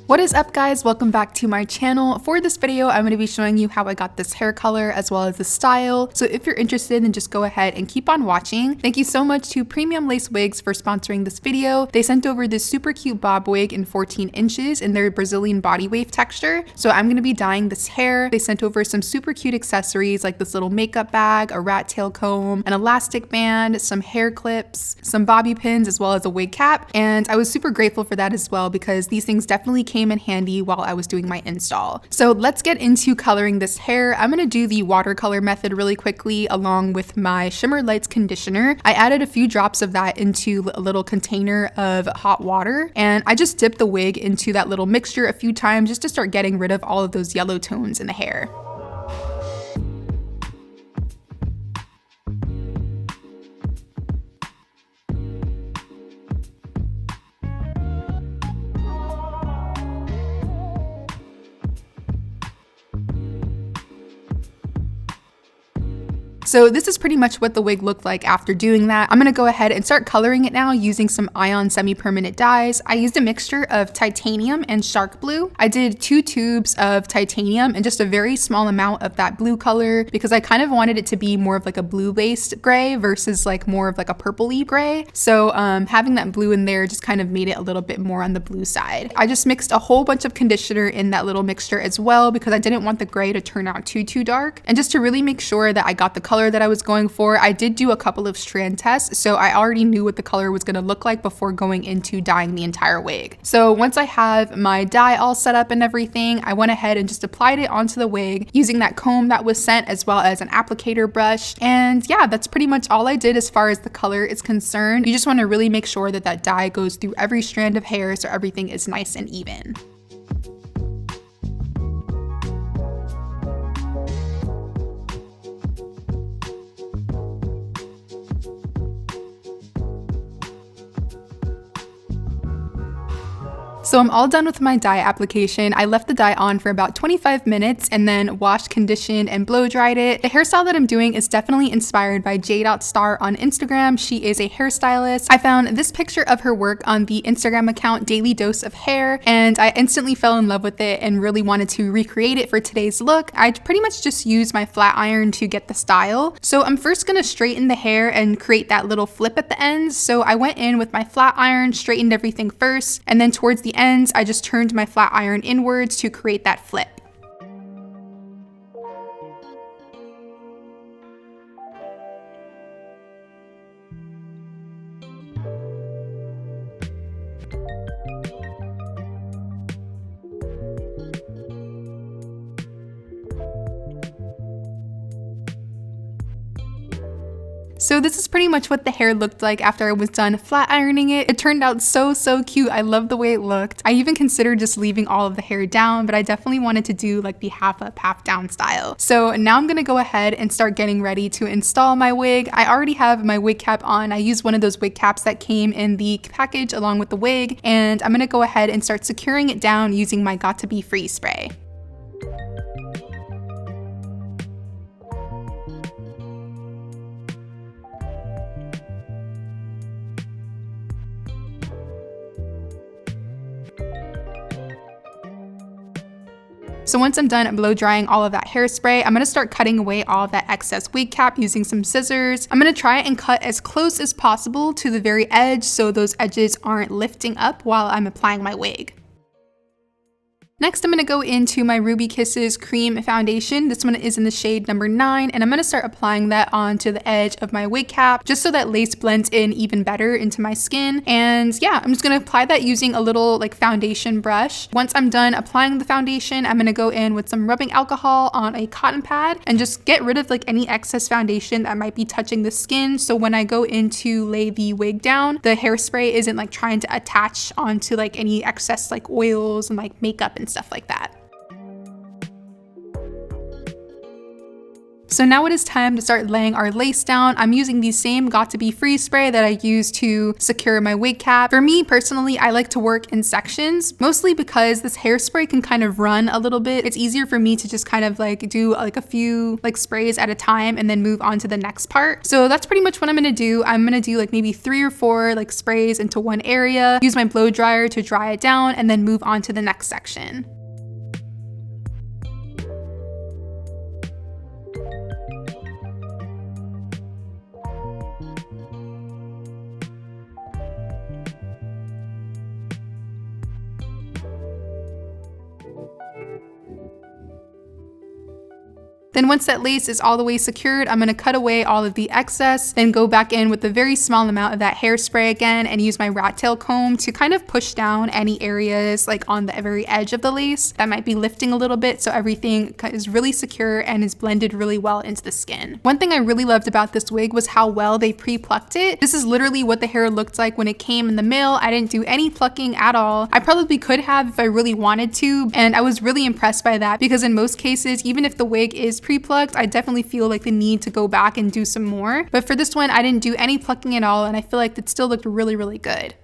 What is up, guys? Welcome back to my channel. For this video, I'm going to be showing you how I got this hair color as well as the style. So if you're interested, then just go ahead and keep on watching. Thank you so much to Premium Lace Wigs for sponsoring this video. They sent over this super cute bob wig in 14 inches in their Brazilian body wave texture. So I'm going to be dyeing this hair. They sent over some super cute accessories like this little makeup bag, a rat tail comb, an elastic band, some hair clips, some bobby pins, as well as a wig cap. And I was super grateful for that as well because these things definitely came in handy while I was doing my install. So let's get into coloring this hair. I'm going to do the watercolor method really quickly along with my Shimmer Lights conditioner. I added a few drops of that into a little container of hot water, and I just dipped the wig into that little mixture a few times just to start getting rid of all of those yellow tones in the hair. So this is pretty much what the wig looked like after doing that. I'm gonna go ahead and start coloring it now using some ion semi-permanent dyes. I used a mixture of titanium and shark blue. I did 2 tubes of titanium and just a very small amount of that blue color because I kind of wanted it to be more of like a blue-based gray versus like more of like a purpley gray. So having that blue in there just kind of made it a little bit more on the blue side. I just mixed a whole bunch of conditioner in that little mixture as well because I didn't want the gray to turn out too dark. And just to really make sure that I got the color that I was going for, I did do a couple of strand tests, so I already knew what the color was going to look like before going into dyeing the entire wig. So once I have my dye all set up and everything, I went ahead and just applied it onto the wig using that comb that was sent as well as an applicator brush. And yeah, that's pretty much all I did as far as the color is concerned. You just want to really make sure that that dye goes through every strand of hair so everything is nice and even. So I'm all done with my dye application. I left the dye on for about 25 minutes and then washed, conditioned, and blow dried it. The hairstyle that I'm doing is definitely inspired by J.Star on Instagram. She is a hairstylist. I found this picture of her work on the Instagram account Daily Dose of Hair, and I instantly fell in love with it and really wanted to recreate it for today's look. I pretty much just used my flat iron to get the style. So I'm first gonna straighten the hair and create that little flip at the end. So I went in with my flat iron, straightened everything first, and then towards the ends, I just turned my flat iron inwards to create that flip. So this is pretty much what the hair looked like after I was done flat ironing it. It turned out so cute. I love the way it looked. I even considered just leaving all of the hair down, but I definitely wanted to do like the half up, half down style. So now I'm gonna go ahead and start getting ready to install my wig. I already have my wig cap on. I used one of those wig caps that came in the package along with the wig, and I'm gonna go ahead and start securing it down using my Got to Be Free spray. So once I'm done blow drying all of that hairspray, I'm gonna start cutting away all of that excess wig cap using some scissors. I'm gonna try and cut as close as possible to the very edge so those edges aren't lifting up while I'm applying my wig. Next, I'm going to go into my Ruby Kisses cream foundation. This one is in the shade number 9, and I'm going to start applying that onto the edge of my wig cap just so that lace blends in even better into my skin. And yeah, I'm just going to apply that using a little like foundation brush. Once I'm done applying the foundation, I'm going to go in with some rubbing alcohol on a cotton pad and just get rid of like any excess foundation that might be touching the skin. So when I go in to lay the wig down, the hairspray isn't like trying to attach onto like any excess like oils and like makeup and stuff like that. So now it is time to start laying our lace down. I'm using the same Got2b Freeze spray that I use to secure my wig cap. For me personally, I like to work in sections, mostly because this hairspray can kind of run a little bit. It's easier for me to just kind of like do like a few like sprays at a time and then move on to the next part. So that's pretty much what I'm gonna do. I'm gonna do like maybe 3 or 4 like sprays into one area, use my blow dryer to dry it down, and then move on to the next section. Then once that lace is all the way secured, I'm gonna cut away all of the excess, then go back in with a very small amount of that hairspray again and use my rat tail comb to kind of push down any areas like on the very edge of the lace that might be lifting a little bit, so everything is really secure and is blended really well into the skin. One thing I really loved about this wig was how well they pre-plucked it. This is literally what the hair looked like when it came in the mail. I didn't do any plucking at all. I probably could have if I really wanted to, and I was really impressed by that because in most cases, even if the wig is pre-plucked, I definitely feel like the need to go back and do some more. But for this one, I didn't do any plucking at all, and I feel like it still looked really, really good.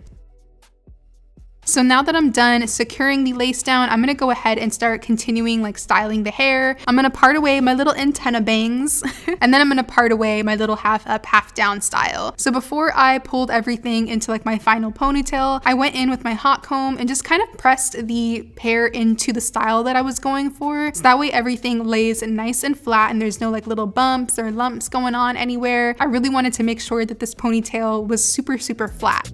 So now that I'm done securing the lace down, I'm gonna go ahead and start continuing like styling the hair. I'm gonna part away my little antenna bangs and then I'm gonna part away my little half up, half down style. So before I pulled everything into like my final ponytail, I went in with my hot comb and just kind of pressed the hair into the style that I was going for. So that way everything lays nice and flat and there's no like little bumps or lumps going on anywhere. I really wanted to make sure that this ponytail was super, super flat.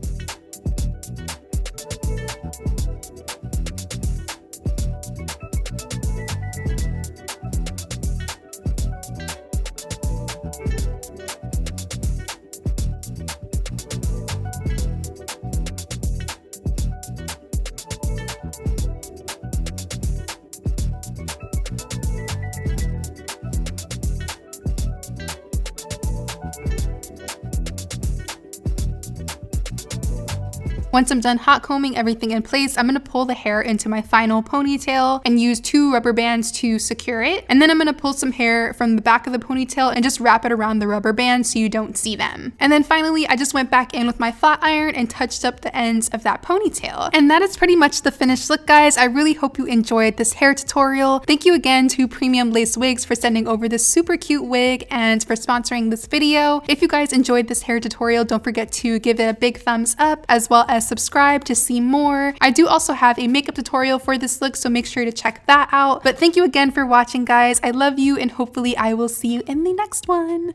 Once I'm done hot combing everything in place, I'm gonna pull the hair into my final ponytail and use 2 rubber bands to secure it. And then I'm gonna pull some hair from the back of the ponytail and just wrap it around the rubber band so you don't see them. And then finally, I just went back in with my flat iron and touched up the ends of that ponytail. And that is pretty much the finished look, guys. I really hope you enjoyed this hair tutorial. Thank you again to Premium Lace Wigs for sending over this super cute wig and for sponsoring this video. If you guys enjoyed this hair tutorial, don't forget to give it a big thumbs up as well as subscribe to see more. I do also have a makeup tutorial for this look, so make sure to check that out. But thank you again for watching, guys. I love you and hopefully I will see you in the next one.